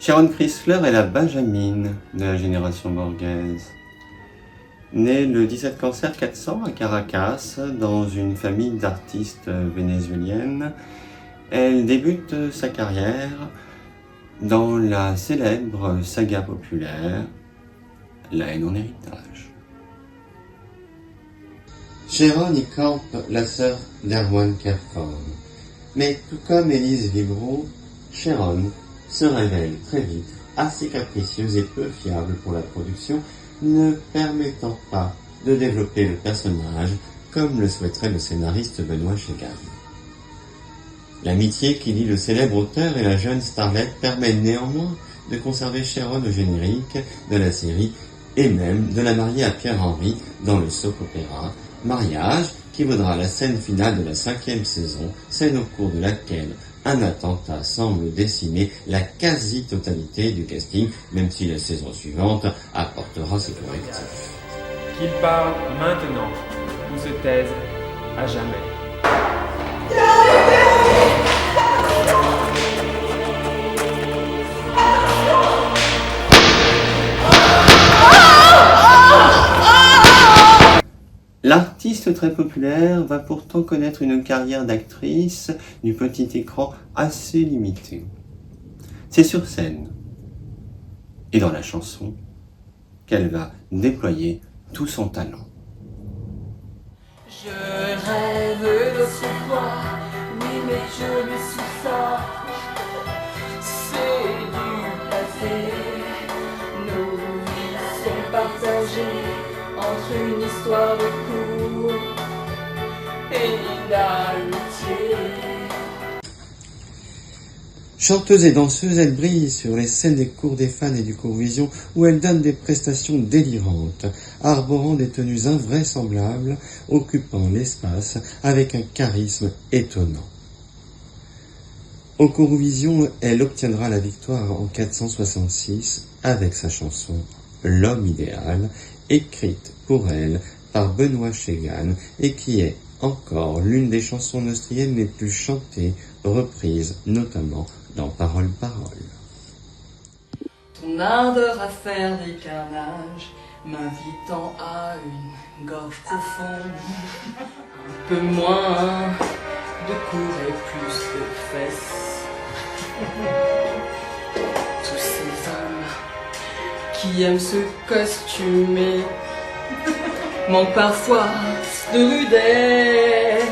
Sharon Chrysler est la benjamine de la génération borghese. Née le 17 Cancer 400 à Caracas, dans une famille d'artistes vénézuéliennes, elle débute sa carrière dans la célèbre saga populaire La haine en héritage. Sharon y campe la sœur d'Erwan Kerford, mais tout comme Élise Vibro, Sharon se révèle très vite assez capricieuse et peu fiable pour la production, ne permettant pas de développer le personnage comme le souhaiterait le scénariste Benoît Chegan. L'amitié qui lie le célèbre auteur et la jeune starlette permet néanmoins de conserver Sharon au générique de la série et même de la marier à Pierre-Henry dans le soap-opéra, mariage qui vaudra la scène finale de la 5e saison, scène au cours de laquelle un attentat semble décimer la quasi-totalité du casting, même si la saison suivante apportera ses correctifs. Qu'ils parlent maintenant ou se taisent à jamais. L'artiste très populaire va pourtant connaître une carrière d'actrice du petit écran assez limitée. C'est sur scène et dans la chanson qu'elle va déployer tout son talent. Je rêve d'autrefois, oui mais je le suis ça. C'est du passé, nos vies sont partagées entre une histoire de cours et une amitié. Chanteuse et danseuse, elle brille sur les scènes des cours des fans et du cours Vision où elle donne des prestations délirantes, arborant des tenues invraisemblables, occupant l'espace avec un charisme étonnant. Au cours Vision, elle obtiendra la victoire en 466 avec sa chanson L'homme idéal, écrite pour elle par Benoît Chegan et qui est encore l'une des chansons neustriennes les plus chantées, reprises notamment dans Parole. Ton ardeur à faire des carnages, m'invitant à une gorge profonde, un peu moins de cours et plus de fesses. Tous ces hommes qui aiment se costumer manquent parfois de rudesse.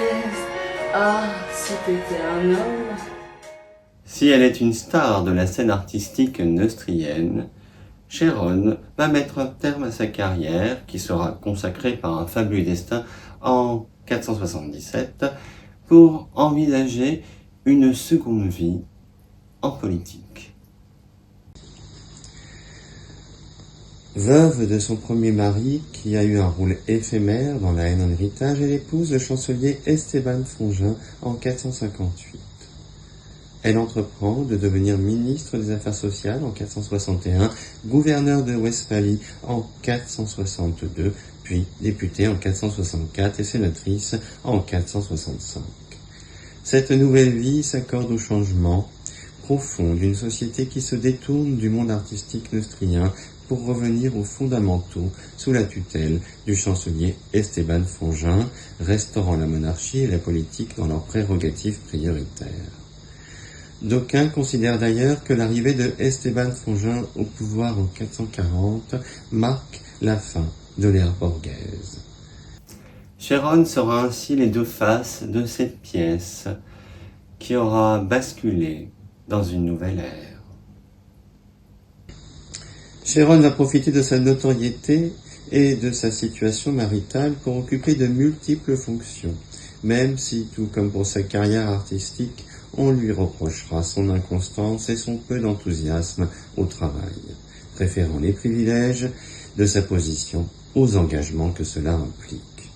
Ah, si t'étais un homme. Si elle est une star de la scène artistique neustrienne, Sharon va mettre un terme à sa carrière, qui sera consacrée par un fabuleux destin en 477, pour envisager une seconde vie en politique. Veuve de son premier mari, qui a eu un rôle éphémère dans La haine en héritage, elle épouse le chancelier Esteban Fongin en 458. Elle entreprend de devenir ministre des Affaires sociales en 461, gouverneur de Westphalie en 462, puis députée en 464 et sénatrice en 465. Cette nouvelle vie s'accorde au changement profond d'une société qui se détourne du monde artistique neustrien pour revenir aux fondamentaux sous la tutelle du chancelier Esteban Fongin, restaurant la monarchie et la politique dans leurs prérogatives prioritaires. D'aucuns considèrent d'ailleurs que l'arrivée de Esteban Fongin au pouvoir en 440 marque la fin de l'ère borghese. Sharon sera ainsi les deux faces de cette pièce qui aura basculé dans une nouvelle ère. Sharon va profiter de sa notoriété et de sa situation maritale pour occuper de multiples fonctions, même si, tout comme pour sa carrière artistique, on lui reprochera son inconstance et son peu d'enthousiasme au travail, préférant les privilèges de sa position aux engagements que cela implique.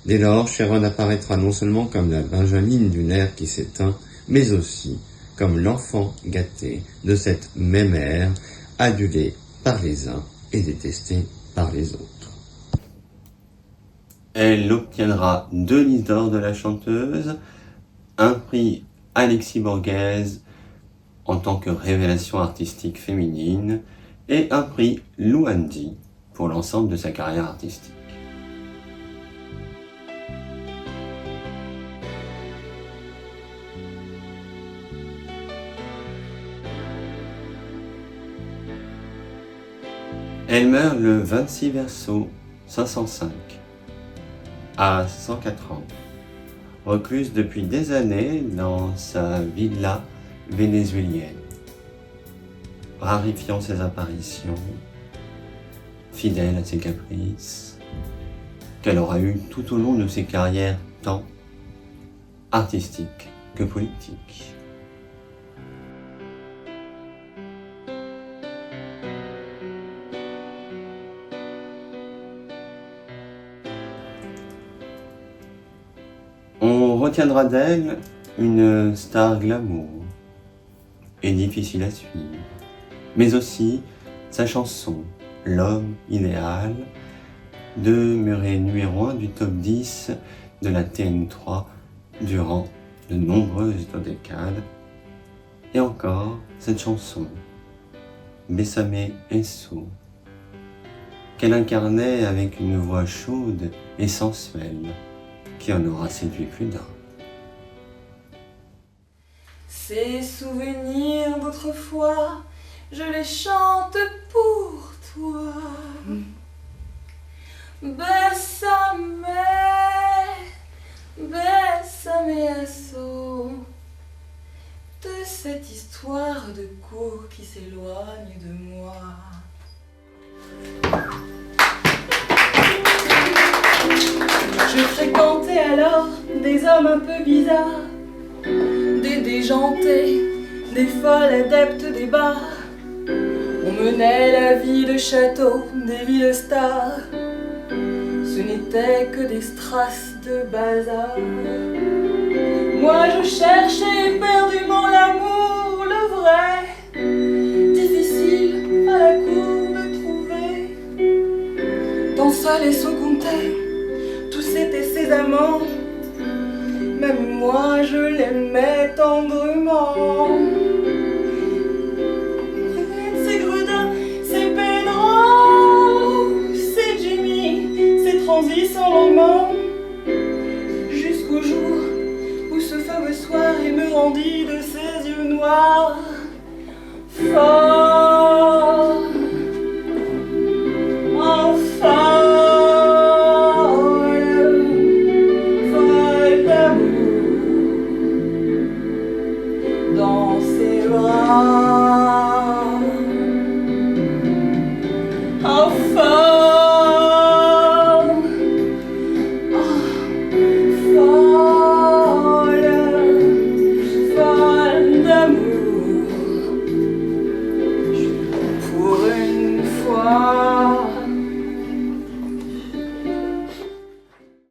Dès lors, Sharon apparaîtra non seulement comme la benjamine d'une ère qui s'éteint, mais aussi comme l'enfant gâté de cette même ère, adulée par les uns et détestée par les autres. Elle obtiendra 2 Lys d'or de la chanteuse, un prix Alexis Borghese en tant que révélation artistique féminine et un prix Louandi pour l'ensemble de sa carrière artistique. Elle meurt le 26 Verseau 505, à 104 ans, recluse depuis des années dans sa villa vénézuélienne, rarifiant ses apparitions, fidèle à ses caprices, qu'elle aura eu tout au long de ses carrières tant artistiques que politiques. On retiendra d'elle une star glamour et difficile à suivre, mais aussi sa chanson « L'homme idéal » demeurait numéro 1 du top 10 de la TN3 durant de nombreuses décades. Et encore cette chanson « Bésame eso » qu'elle incarnait avec une voix chaude et sensuelle, qui en aura séduit plus d'un. Ces souvenirs d'autrefois, je les chante pour toi. Bésame, bésame eso, de cette histoire de cour qui s'éloigne de moi. Je fréquentais alors des hommes un peu bizarres, des déjantés, des folles adeptes des bars. On menait la vie de château, des vies de stars. Ce n'était que des strass de bazar. Moi je cherchais éperdument l'amour, le vrai, difficile à la cour de trouver. Dans seul et sans compter, c'était ses amants, même moi je l'aimais tendrement. C'est Grudin, c'est Pedro, c'est Jimmy, c'est Transi sans lendemain, jusqu'au jour où ce fameux soir il me rendit de ses yeux noirs. Fort